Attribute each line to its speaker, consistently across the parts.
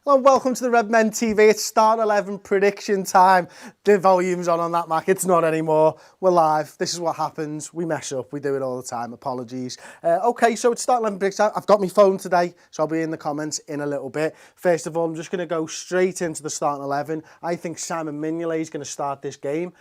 Speaker 1: Hello and welcome to the Redmen TV. It's start 11 prediction time. The volume's on that, Mac. It's not anymore. We're live. This is what happens. We mess up. We do it all the time. Apologies. Okay, so it's start 11 prediction time. I've got my phone today, so I'll be in the comments in a little bit. First of all, I'm just going to go straight into the starting 11. I think Simon Mignolet is going to start this game.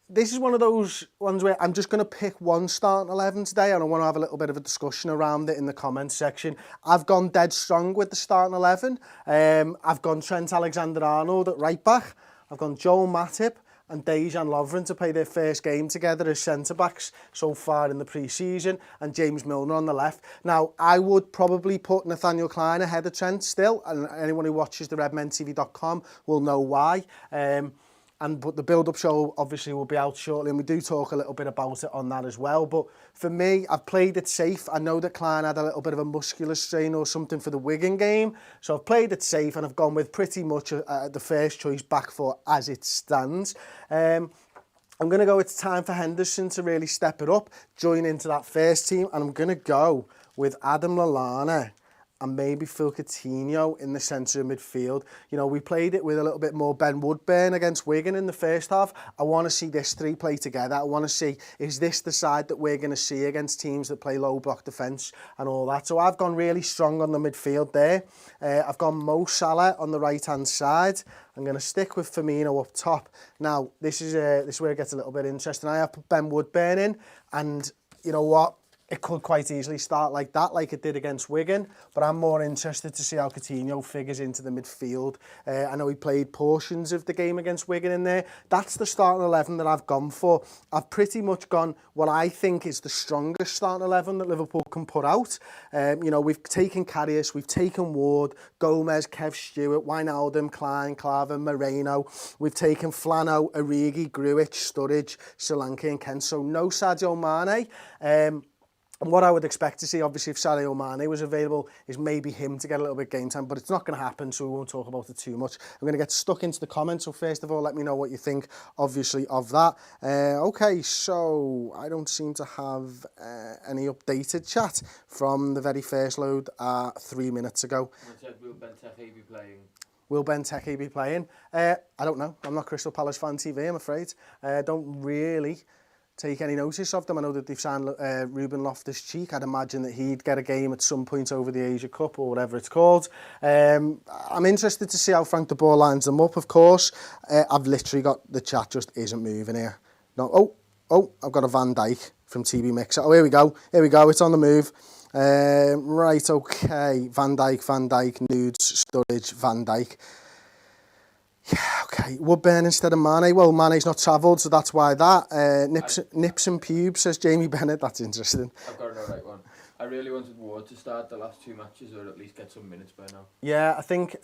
Speaker 1: This is one of those ones where I'm just going to pick one starting 11 today, and I want to have a little bit of a discussion around it in the comments section. I've gone dead strong with the starting 11. I've gone Trent Alexander-Arnold at right back. I've gone Joel Matip and Dejan Lovren to play their first game together as centre-backs so far in the pre-season, and James Milner on the left. Now, I would probably put Nathaniel Klein ahead of Trent still, and anyone who watches the redmentv.com will know why. But the build-up show obviously will be out shortly, and we do talk a little bit about it on that as well. But for me, I've played it safe. I know that Klein had a little bit of a muscular strain or something for the Wigan game, so I've played it safe, and I've gone with pretty much the first choice back four as it stands. I'm going to go, it's time for Henderson to really step it up, join into that first team, and I'm going to go with Adam Lallana and maybe Phil Coutinho in the centre of midfield. You know, we played it with a little bit more Ben Woodburn against Wigan in the first half. I want to see this three play together. I want to see, is this the side that we're going to see against teams that play low block defence and all that? So I've gone really strong on the midfield there. I've gone Mo Salah on the right-hand side. I'm going to stick with Firmino up top. Now, this is where it gets a little bit interesting. I have put Ben Woodburn in, and you know what? It could quite easily start like that, like it did against Wigan, but I'm more interested to see how Coutinho figures into the midfield. I know he played portions of the game against Wigan in there. That's the starting 11 that I've gone for. I've pretty much gone what I think is the strongest starting 11 that Liverpool can put out. You know, we've taken Karius, we've taken Ward, Gomez, Kev Stewart, Wijnaldum, Klein, Klavan, Moreno. We've taken Flano, Origi, Grujic, Sturridge, Solanke and Kent. So no Sadio Mane. And what I would expect to see, obviously, if Sadio Mane was available, is maybe him to get a little bit of game time, but it's not going to happen, so we won't talk about it too much. I'm going to get stuck into the comments, so first of all, let me know what you think, obviously, of that. Okay, so I don't seem to have any updated chat from the very first load 3 minutes ago.
Speaker 2: Will Benteke be playing?
Speaker 1: Will Benteke be playing? I don't know. I'm not Crystal Palace Fan TV, I'm afraid. Don't really take any notice of them. I know that they've signed Ruben Loftus-Cheek. I'd imagine that he'd get a game at some point over the Asia Cup or whatever it's called. I'm interested to see how Frank de Boer lines them up, of course. I've literally got the chat just isn't moving here. No, oh, I've got a Van Dijk from TB Mixer. Oh, here we go, it's on the move. Right, okay, Van Dijk, Nudes, Sturridge, Van Dijk. Yeah, okay. Woodburn instead of Mane. Well, Mane's not travelled, so that's why that. Nips and pubes, says Jamie Bennett. That's interesting.
Speaker 2: I've got no right one. I really wanted Ward to start the last two matches, or at least get some minutes by now.
Speaker 1: Yeah, I think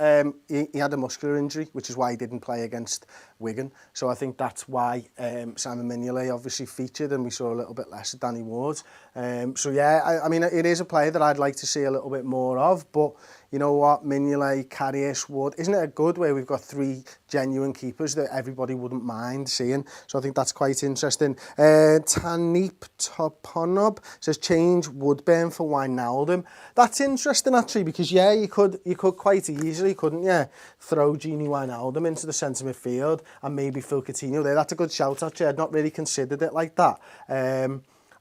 Speaker 1: he had a muscular injury, which is why he didn't play against Wigan. So I think that's why Simon Mignolet obviously featured, and we saw a little bit less of Danny Ward. So yeah, I mean, it is a player that I'd like to see a little bit more of, but you know what, Mignolet, Karius, Wood, isn't it a good way we've got three genuine keepers that everybody wouldn't mind seeing? So I think that's quite interesting. Tanip Toponob says change Woodburn for Wijnaldum. That's interesting actually, because yeah, you could quite easily, couldn't you, throw Gini Wijnaldum into the centre midfield and maybe Phil Coutinho there. That's a good shout actually. I'd not really considered it like that.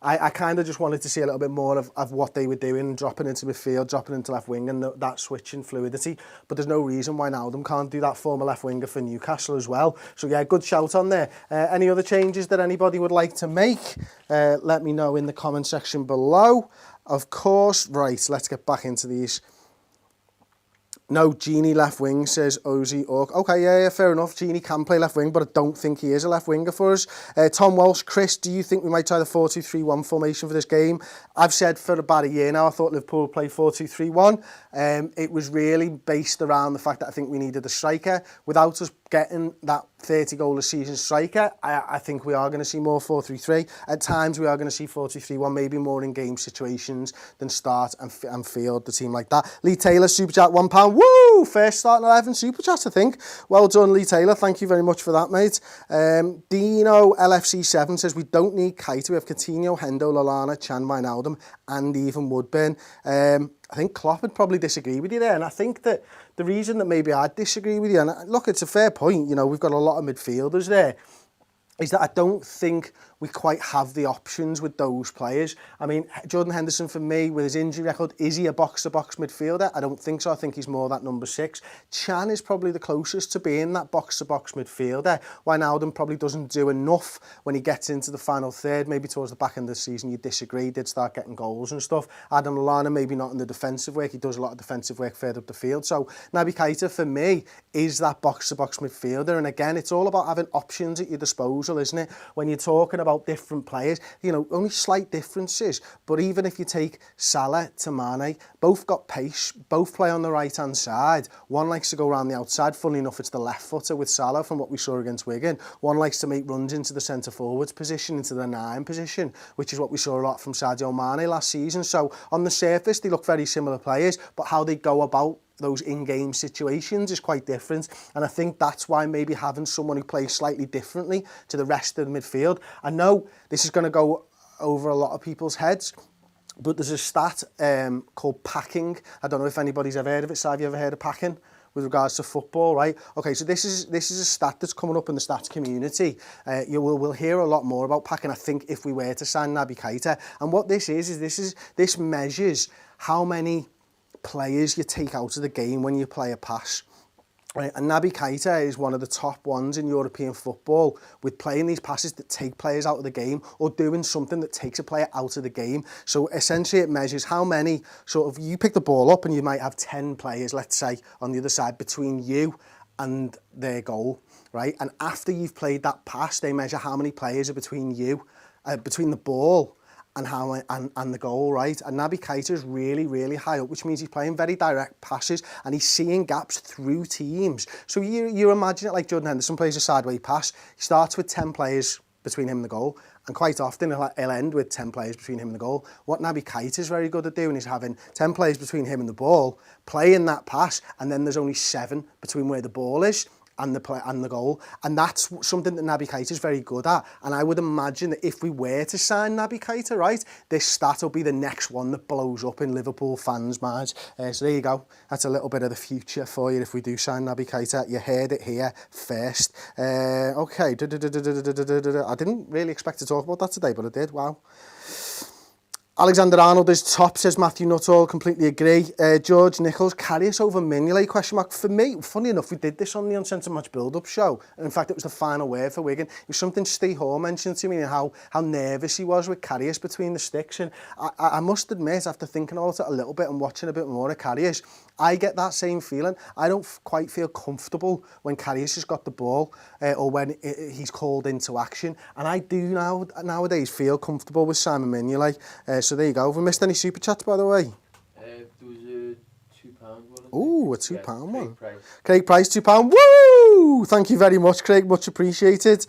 Speaker 1: I kind of just wanted to see a little bit more of what they were doing, dropping into midfield, dropping into left wing, and that switching fluidity. But there's no reason why Wijnaldum can't do that former left winger for Newcastle as well. So yeah, good shout on there. Any other changes that anybody would like to make? Let me know in the comment section below. Of course, right, let's get back into these. No, Gini left wing, says Ozzy Ork. Okay, yeah, fair enough. Gini can play left wing, but I don't think he is a left winger for us. Tom Walsh, Chris, do you think we might try the 4-2-3-1 formation for this game? I've said for about a year now, I thought Liverpool would play 4-2-3-1. It was really based around the fact that I think we needed a striker. Without us getting that 30-goal-a-season striker, I think we are going to see more 4-3-3. At times, we are going to see 4-2-3-1, maybe more in game situations than start and field the team like that. Lee Taylor, Super Chat, £1. Woo! First starting 11 Super Chat, I think. Well done, Lee Taylor. Thank you very much for that, mate. Dino LFC7 says, we don't need Keita. We have Coutinho, Hendo, Lallana, Chan, Wijnaldum, and even Woodburn. I think Klopp would probably disagree with you there, and I think that the reason that maybe I'd disagree with you, and look, it's a fair point, you know, we've got a lot of midfielders there, is that I don't think we quite have the options with those players. I mean, Jordan Henderson, for me, with his injury record, is he a box-to-box midfielder? I don't think so. I think he's more that number 6. Chan is probably the closest to being that box-to-box midfielder. Wijnaldum probably doesn't do enough when he gets into the final third. Maybe towards the back end of the season, you disagree. He did start getting goals and stuff. Adam Lallana, maybe not in the defensive work. He does a lot of defensive work further up the field. So Naby Keita, for me, is that box-to-box midfielder. And again, it's all about having options at your disposal, isn't it? When you're talking about different players, you know, only slight differences, but even if you take Salah to Mane, both got pace, both play on the right hand side. One likes to go around the outside, funnily enough it's the left footer with Salah from what we saw against Wigan. One likes to make runs into the centre forwards position, into the 9 position, which is what we saw a lot from Sadio Mane last season. So on the surface they look very similar players, but how they go about those in-game situations is quite different, and I think that's why maybe having someone who plays slightly differently to the rest of the midfield. I know this is going to go over a lot of people's heads, but there's a stat called packing. I don't know if anybody's ever heard of it. So have you ever heard of packing with regards to football, right? Okay, so this is a stat that's coming up in the stats community. We'll hear a lot more about packing, I think, if we were to sign Naby Keita. And what this this measures how many players you take out of the game when you play a pass. Right, and Naby Keita is one of the top ones in European football with playing these passes that take players out of the game or doing something that takes a player out of the game. So essentially it measures how many sort of, you pick the ball up and you might have 10 players, let's say, on the other side between you and their goal, right? And after you've played that pass, they measure how many players are between you, between the ball and the goal, right? And Naby Keita is really, really high up, which means he's playing very direct passes and he's seeing gaps through teams. So you imagine it like Jordan Henderson plays a sideway pass. He starts with 10 players between him and the goal, and quite often he'll end with 10 players between him and the goal. What Naby Keita is very good at doing is having 10 players between him and the ball, playing that pass, and then there's only 7 between where the ball is and the goal, and that's something that Naby Keita is very good at. And I would imagine that if we were to sign Naby Keita, right, this stat will be the next one that blows up in Liverpool fans' minds. So there you go. That's a little bit of the future for you if we do sign Naby Keita. You heard it here first. Okay. I didn't really expect to talk about that today, but I did. Wow. Alexander-Arnold is top, says Matthew Nuttall. Completely agree. George Nichols, Karius over Mignolet, question mark. For me, funny enough, we did this on the Uncensored Match build-up show. And in fact, it was the final word for Wigan. It was something Steve Hall mentioned to me, and how nervous he was with Karius between the sticks. And I must admit, after thinking about it a little bit and watching a bit more of Karius, I get that same feeling. I don't quite feel comfortable when Karius has got the ball or when he's called into action. And I do nowadays feel comfortable with Simon Mignolet. So there you go. Have we missed any super chats, by the way?
Speaker 2: There was a £2 one.
Speaker 1: Ooh, a £2 one.
Speaker 2: Price.
Speaker 1: Craig Price, £2. Woo! Thank you very much, Craig. Much appreciated.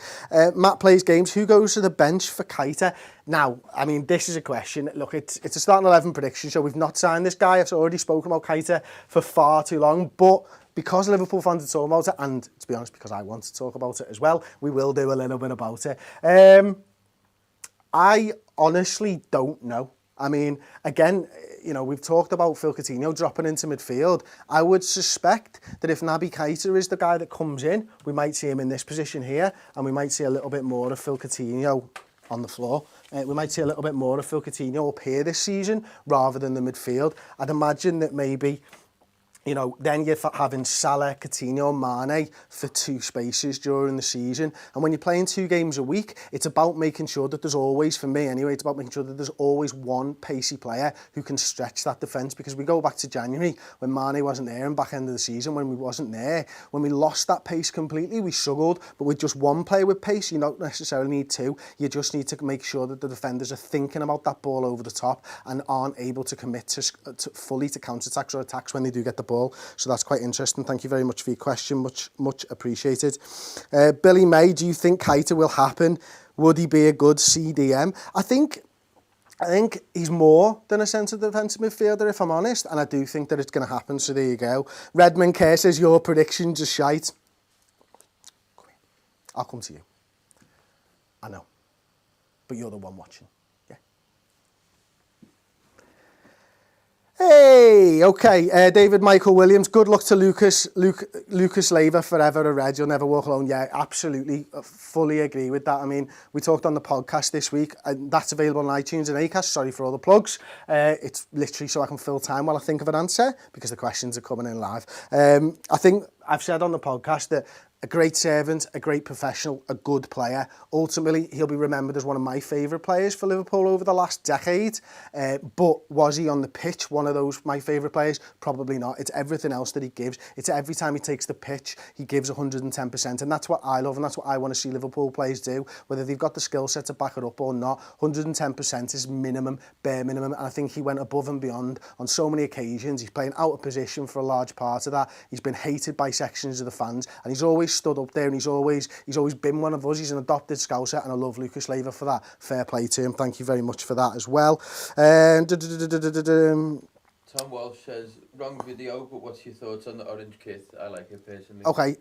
Speaker 1: Matt plays games. Who goes to the bench for Keita? Now, I mean, this is a question. Look, it's a starting 11 prediction, so we've not signed this guy. I've already spoken about Keita for far too long, but because Liverpool fans are talking about it, and to be honest, because I want to talk about it as well, we will do a little bit about it. I honestly don't know. I mean, again, you know, we've talked about Phil Coutinho dropping into midfield. I would suspect that if Naby Keita is the guy that comes in, we might see him in this position here, and we might see a little bit more of Phil Coutinho on the floor. We might see a little bit more of Phil Coutinho up here this season rather than the midfield. I'd imagine that maybe, you know, then you're having Salah, Coutinho, Mane for 2 spaces during the season. And when you're playing 2 games a week, it's about making sure that there's always, for me anyway, it's about making sure that there's always one pacey player who can stretch that defence. Because we go back to January, when Mane wasn't there, and back end of the season when we wasn't there, when we lost that pace completely, we struggled. But with just one player with pace, you don't necessarily need 2. You just need to make sure that the defenders are thinking about that ball over the top and aren't able to commit to fully to counter-attacks or attacks when they do get the ball. So that's quite interesting. Thank you very much for your question. Much appreciated. Billy May, do you think Keita will happen? Would he be a good CDM? I think he's more than a centre defensive midfielder, if I'm honest, and I do think that it's going to happen. So there you go. Redmen Kerr says your predictions are shite. I'll come to you. I know, but you're the one watching. Yeah. Hey. me, okay. David Michael Williams, good luck to Lucas Leiva, forever a Red, you'll never walk alone. Yeah, absolutely, fully agree with that. I mean, we talked on the podcast this week, and that's available on iTunes and Acast. Sorry for all the plugs. It's literally so I can fill time while I think of an answer, because the questions are coming in live. I think I've said on the podcast that a great servant, a great professional, a good player. Ultimately, he'll be remembered as one of my favourite players for Liverpool over the last decade. But was he on the pitch one of those my favourite players? Probably not. It's everything else that he gives. It's every time he takes the pitch, he gives 110%. And that's what I love, and that's what I want to see Liverpool players do. Whether they've got the skill set to back it up or not, 110% is minimum, bare minimum. And I think he went above and beyond on so many occasions. He's playing out of position for a large part of that. He's been hated by sections of the fans, and he's always stood up there, and he's always been one of us. He's an adopted Scouser, and I love Lucas Leiva for that. Fair play to him. Thank you very much for that as well.
Speaker 2: Tom Walsh says, wrong video, but what's your thoughts on the orange kit? I like it personally.
Speaker 1: Okay,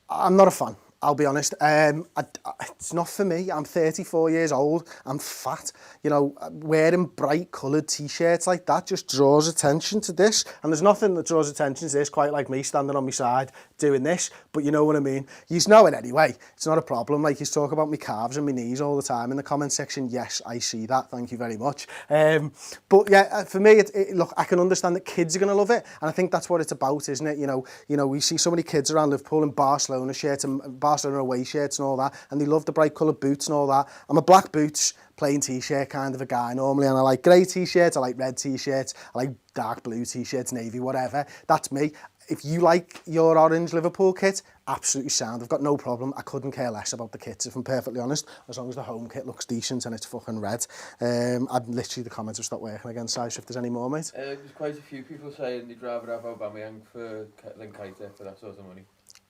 Speaker 1: I'm not a fan. I'll be honest. It's not for me. I'm 34 years old. I'm fat. You know, wearing bright coloured T-shirts like that just draws attention to this. And there's nothing that draws attention to this quite like me standing on my side doing this. But you know what I mean. You know it anyway. It's not a problem. Like, you talk about my calves and my knees all the time in the comment section. Yes, I see that. Thank you very much. But yeah, for me, look, I can understand that kids are going to love it. And I think that's what it's about, isn't it? You know, we see so many kids around Liverpool in Barcelona shirts and Barcelona away shirts and all that, and they love the bright coloured boots and all that. I'm a black boots, plain T-shirt kind of a guy normally, and I like grey T-shirts, I like red T-shirts, I like dark blue T-shirts, navy, whatever. That's me. If you like your orange Liverpool kit, absolutely sound. I've got no problem. I couldn't care less about the kits, if I'm perfectly honest, as long as the home kit looks decent and it's fucking red. I've literally, the comments have stopped working again, so if there's any more, mate.
Speaker 2: There's quite a few people saying they'd rather have Aubameyang than Keita for that sort of money.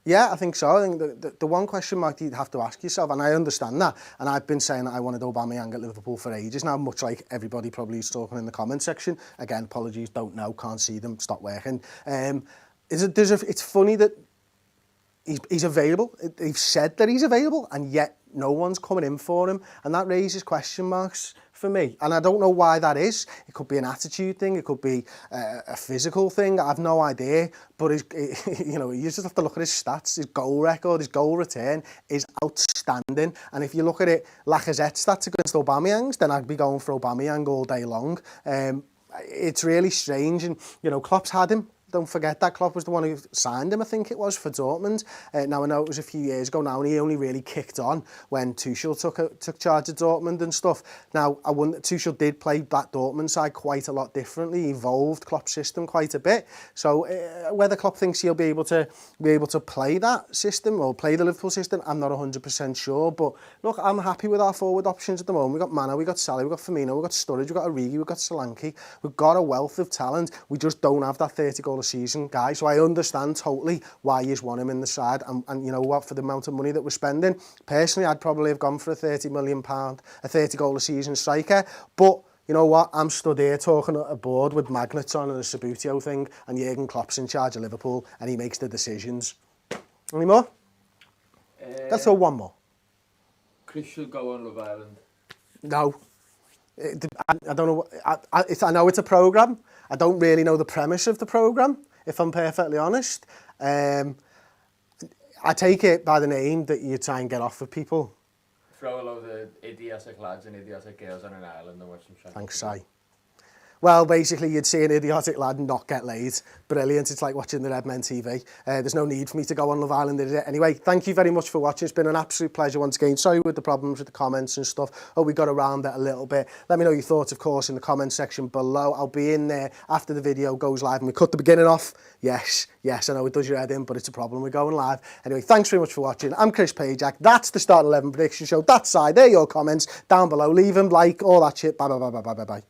Speaker 1: Yeah, I think so. I think the one question mark you'd have to ask yourself, and I understand that, and I've been saying that I wanted Aubameyang at Liverpool for ages now, much like everybody probably is talking in the comment section. Again, apologies, don't know, can't see them, stop working. It's funny that he's available. They've said that he's available, and yet no one's coming in for him, and that raises question marks for me. And I don't know why that is. It could be an attitude thing, it could be a physical thing, I have no idea. But you know, you just have to look at his stats. His goal record, his goal return is outstanding. And if you look at it, Lacazette's stats against Aubameyang's, then I'd be going for Aubameyang all day long. It's really strange, and you know, Klopp's had him. Don't forget that Klopp was the one who signed him, I think it was, for Dortmund. Now, I know it was a few years ago now, and he only really kicked on when Tuchel took charge of Dortmund and stuff. Now, Tuchel did play that Dortmund side quite a lot differently. He evolved Klopp's system quite a bit. So whether Klopp thinks he'll be able to play that system or play the Liverpool system, I'm not 100% sure. But look, I'm happy with our forward options at the moment. We've got Mane, we've got Salah, we've got Firmino, we've got Sturridge, we've got Origi, we've got Solanke. We've got a wealth of talent. We just don't have that 30-goal a season guy. So I understand totally why you want him in the side. And you know what, for the amount of money that we're spending, personally, I'd probably have gone for a £30 million, a 30-goal a season striker. But you know what, I'm stood here talking at a board with magnets on and a Sabutio thing, and Jurgen Klopp's in charge of Liverpool, and he makes the decisions. Any more? Let's throw one more.
Speaker 2: Chris should go on Love Island.
Speaker 1: No. I don't know. I know it's a programme. I don't really know the premise of the programme, if I'm perfectly honest. I take it by the name that you try and get off with people.
Speaker 2: Throw a load of idiotic lads and idiotic girls on an island and watch them try.
Speaker 1: Thanks, Si. Well, basically, you'd see an idiotic lad not get laid. Brilliant. It's like watching the Redmen TV. There's no need for me to go on Love Island, is it? Anyway, thank you very much for watching. It's been an absolute pleasure once again. Sorry with the problems with the comments and stuff. Oh, we got around it a little bit. Let me know your thoughts, of course, in the comment section below. I'll be in there after the video goes live. And we cut the beginning off. Yes, I know it does your head in, but it's a problem. We're going live. Anyway, thanks very much for watching. I'm Chris Pajak. That's the Start 11 prediction show. That's side. There are your comments down below. Leave them, like, all that shit. Bye.